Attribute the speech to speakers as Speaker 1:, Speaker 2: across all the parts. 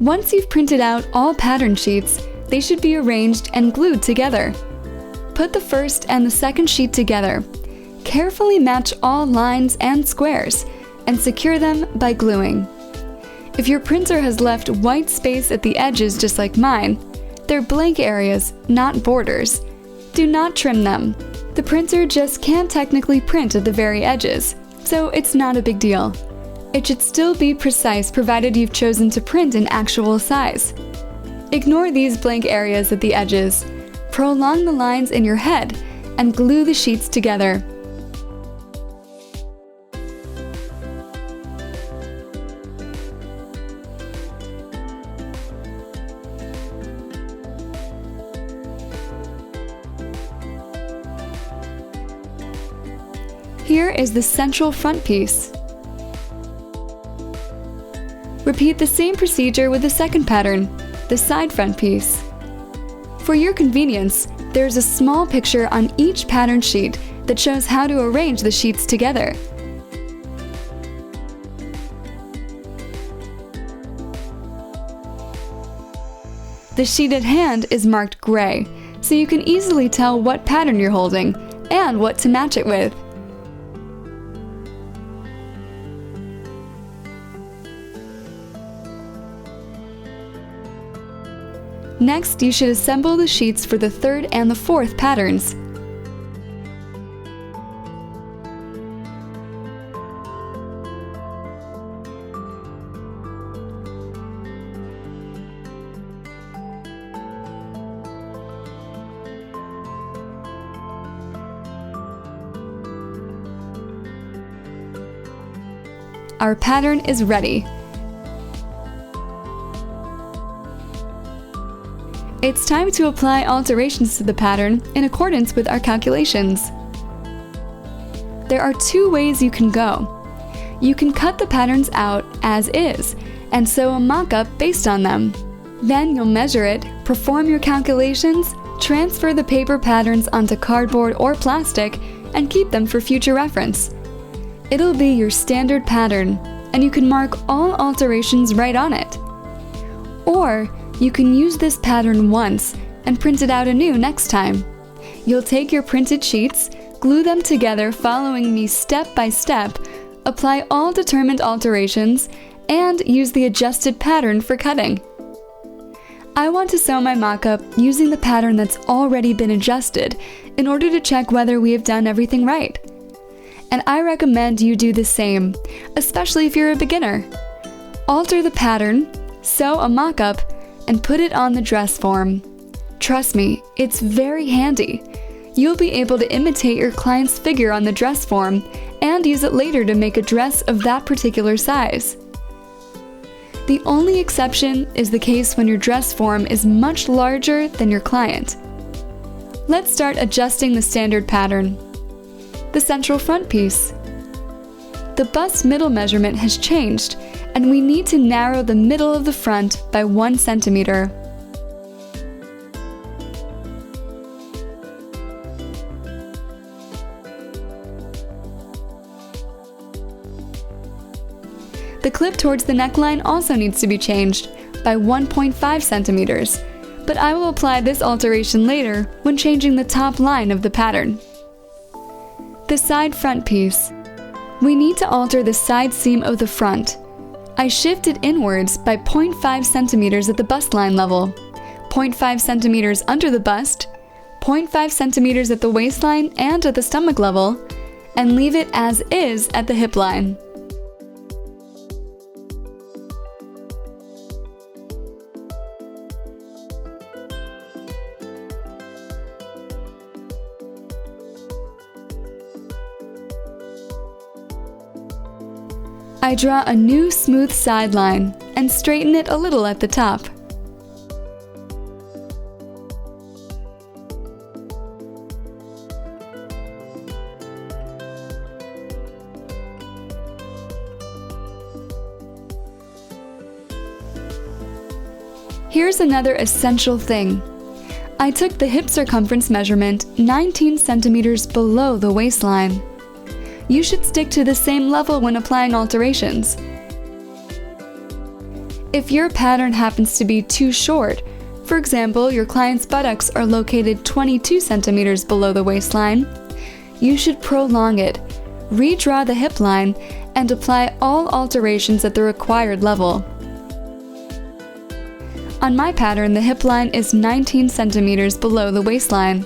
Speaker 1: Once you've printed out all pattern sheets, they should be arranged and glued together. Put the first and the second sheet together. Carefully match all lines and squares, and secure them by gluing. If your printer has left white space at the edges just like mine, they're blank areas, not borders. Do not trim them. The printer just can't technically print at the very edges, so it's not a big deal. It should still be precise provided you've chosen to print in actual size. Ignore these blank areas at the edges. Prolong the lines in your head and glue the sheets together. Here is the central front piece. Repeat the same procedure with the second pattern, the side front piece. For your convenience, there's a small picture on each pattern sheet that shows how to arrange the sheets together. The sheet at hand is marked gray, so you can easily tell what pattern you're holding and what to match it with. Next, you should assemble the sheets for the third and the fourth patterns. Our pattern is ready. It's time to apply alterations to the pattern in accordance with our calculations. There are two ways you can go. You can cut the patterns out as is and sew a mock-up based on them. Then you'll measure it, perform your calculations, transfer the paper patterns onto cardboard or plastic, and keep them for future reference. It'll be your standard pattern, and you can mark all alterations right on it. Or you can use this pattern once and print it out anew next time. You'll take your printed sheets, glue them together following me step by step, apply all determined alterations, and use the adjusted pattern for cutting. I want to sew my mock-up using the pattern that's already been adjusted in order to check whether we have done everything right. And I recommend you do the same, especially if you're a beginner. Alter the pattern, sew a mock-up, and put it on the dress form. Trust me, it's very handy. You'll be able to imitate your client's figure on the dress form and use it later to make a dress of that particular size. The only exception is the case when your dress form is much larger than your client. Let's start adjusting the standard pattern. The central front piece. The bust middle measurement has changed, and we need to narrow the middle of the front by 1 centimeter. The clip towards the neckline also needs to be changed by 1.5 centimeters, but I will apply this alteration later when changing the top line of the pattern. The side front piece. We need to alter the side seam of the front. I shifted inwards by 0.5 centimeters at the bust line level, 0.5 centimeters under the bust, 0.5 centimeters at the waistline and at the stomach level, and leave it as is at the hip line. I draw a new smooth sideline and straighten it a little at the top. Here's another essential thing. I took the hip circumference measurement 19 centimeters below the waistline. You should stick to the same level when applying alterations. If your pattern happens to be too short, for example, your client's buttocks are located 22 centimeters below the waistline, you should prolong it, redraw the hip line, and apply all alterations at the required level. On my pattern, the hip line is 19 centimeters below the waistline.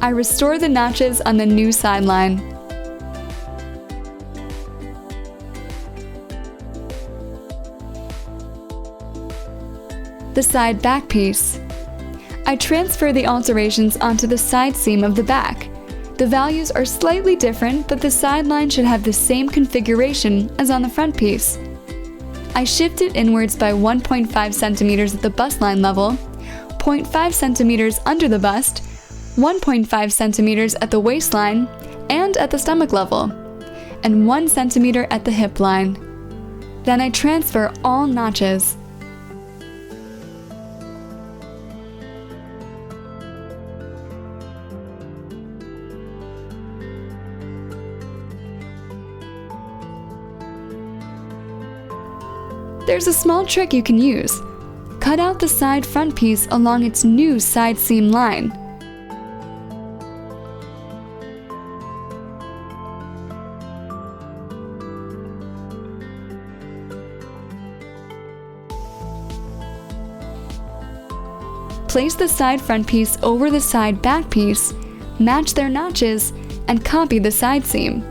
Speaker 1: I restore the notches on the new sideline. The side back piece. I transfer the alterations onto the side seam of the back. The values are slightly different, but the sideline should have the same configuration as on the front piece. I shift it inwards by 1.5 centimeters at the bust line level, 0.5 centimeters under the bust, 1.5 centimeters at the waistline and at the stomach level, and 1 centimeter at the hip line. Then I transfer all notches. There's a small trick you can use. Cut out the side front piece along its new side seam line. Place the side front piece over the side back piece, match their notches, and copy the side seam.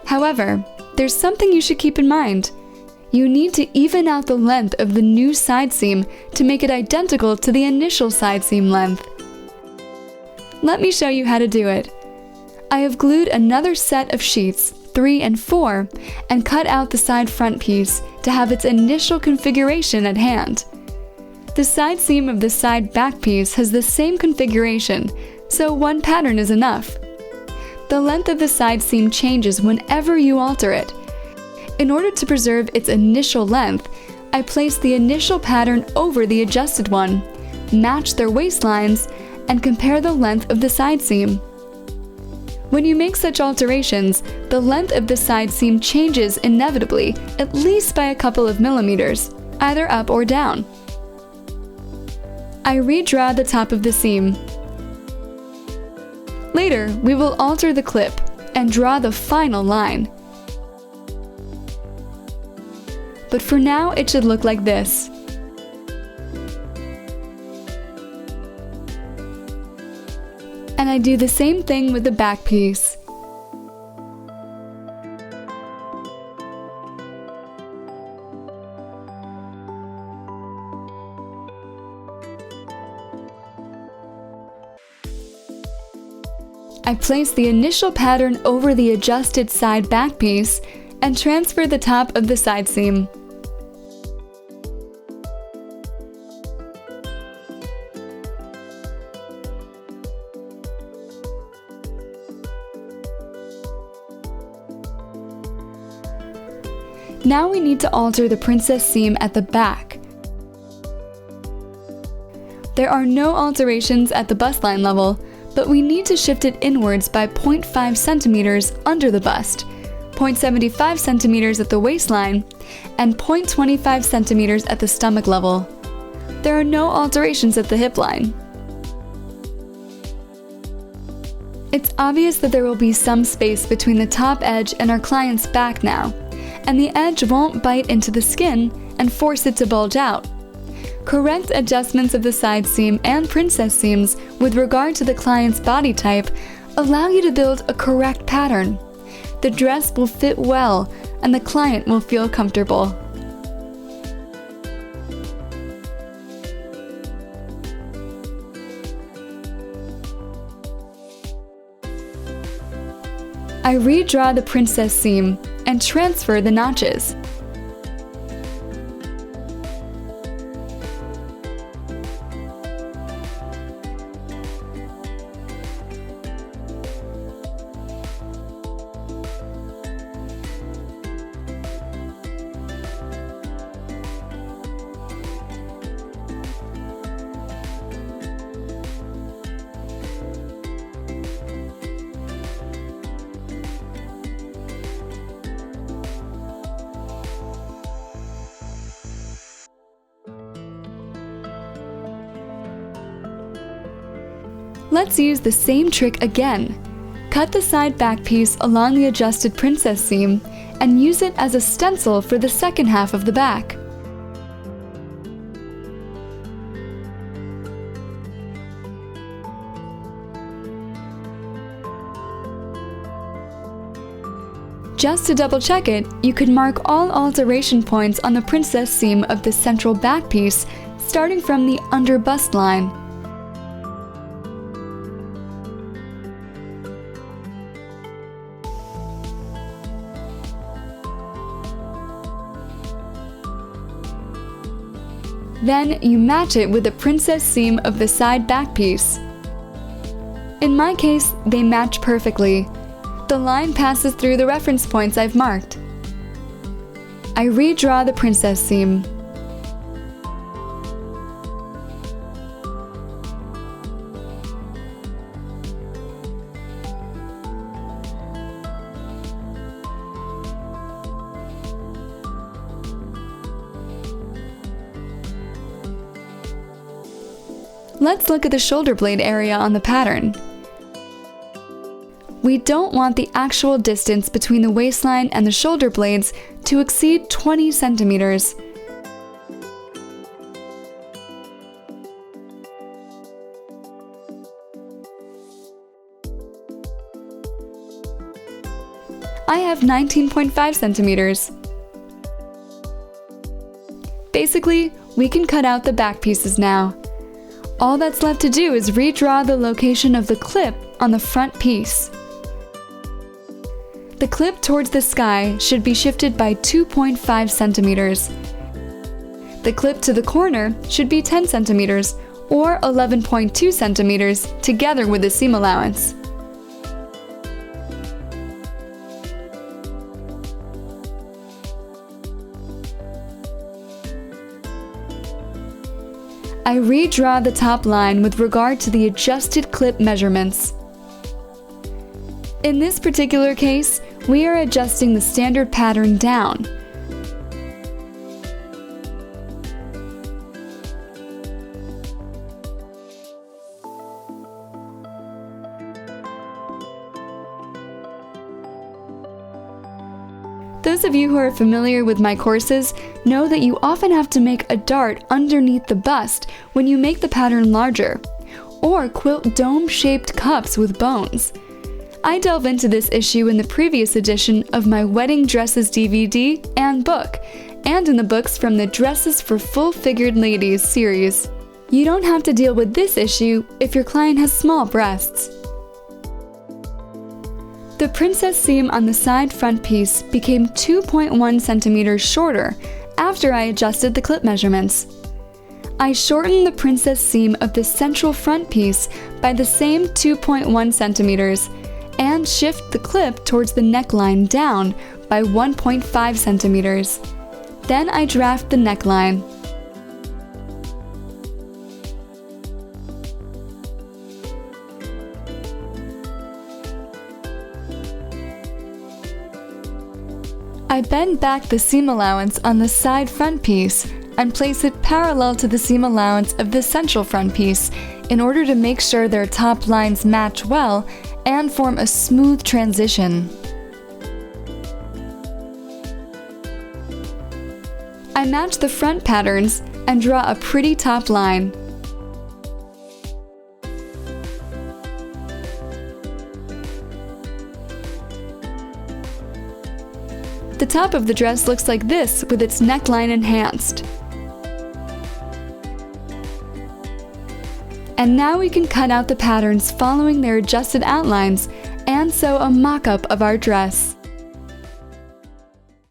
Speaker 1: However, there's something you should keep in mind. You need to even out the length of the new side seam to make it identical to the initial side seam length. Let me show you how to do it. I have glued another set of sheets, 3 and 4, and cut out the side front piece to have its initial configuration at hand. The side seam of the side back piece has the same configuration, so one pattern is enough. The length of the side seam changes whenever you alter it. In order to preserve its initial length, I place the initial pattern over the adjusted one, match their waistlines, and compare the length of the side seam. When you make such alterations, the length of the side seam changes inevitably, at least by a couple of millimeters, either up or down. I redraw the top of the seam. Later, we will alter the clip and draw the final line. But for now, it should look like this. And I do the same thing with the back piece. I place the initial pattern over the adjusted side back piece and transfer the top of the side seam. Now we need to alter the princess seam at the back. There are no alterations at the bust line level, but we need to shift it inwards by 0.5 centimeters under the bust, 0.75 centimeters at the waistline, and 0.25 centimeters at the stomach level. There are no alterations at the hip line. It's obvious that there will be some space between the top edge and our client's back now, and the edge won't bite into the skin and force it to bulge out. Correct adjustments of the side seam and princess seams with regard to the client's body type allow you to build a correct pattern. The dress will fit well and the client will feel comfortable. I redraw the princess seam and transfer the notches. Let's use the same trick again. Cut the side back piece along the adjusted princess seam and use it as a stencil for the second half of the back. Just to double check it, you could mark all alteration points on the princess seam of the central back piece, starting from the under bust line. Then you match it with the princess seam of the side back piece. In my case, they match perfectly. The line passes through the reference points I've marked. I redraw the princess seam. Let's look at the shoulder blade area on the pattern. We don't want the actual distance between the waistline and the shoulder blades to exceed 20 centimeters. I have 19.5 centimeters. Basically, we can cut out the back pieces now. All that's left to do is redraw the location of the clip on the front piece. The clip towards the sky should be shifted by 2.5 centimeters. The clip to the corner should be 10 centimeters or 11.2 centimeters together with the seam allowance. I redraw the top line with regard to the adjusted clip measurements. In this particular case, we are adjusting the standard pattern down. Those of you who are familiar with my courses know that you often have to make a dart underneath the bust when you make the pattern larger, or quilt dome-shaped cups with bones. I delve into this issue in the previous edition of my Wedding Dresses DVD and book, and in the books from the Dresses for Full-Figured Ladies series. You don't have to deal with this issue if your client has small breasts. The princess seam on the side front piece became 2.1 centimeters shorter after I adjusted the clip measurements. I shortened the princess seam of the central front piece by the same 2.1 centimeters and shift the clip towards the neckline down by 1.5 centimeters. Then I draft the neckline. I bend back the seam allowance on the side front piece and place it parallel to the seam allowance of the central front piece in order to make sure their top lines match well and form a smooth transition. I match the front patterns and draw a pretty top line. The top of the dress looks like this with its neckline enhanced. And now we can cut out the patterns following their adjusted outlines and sew a mock-up of our dress.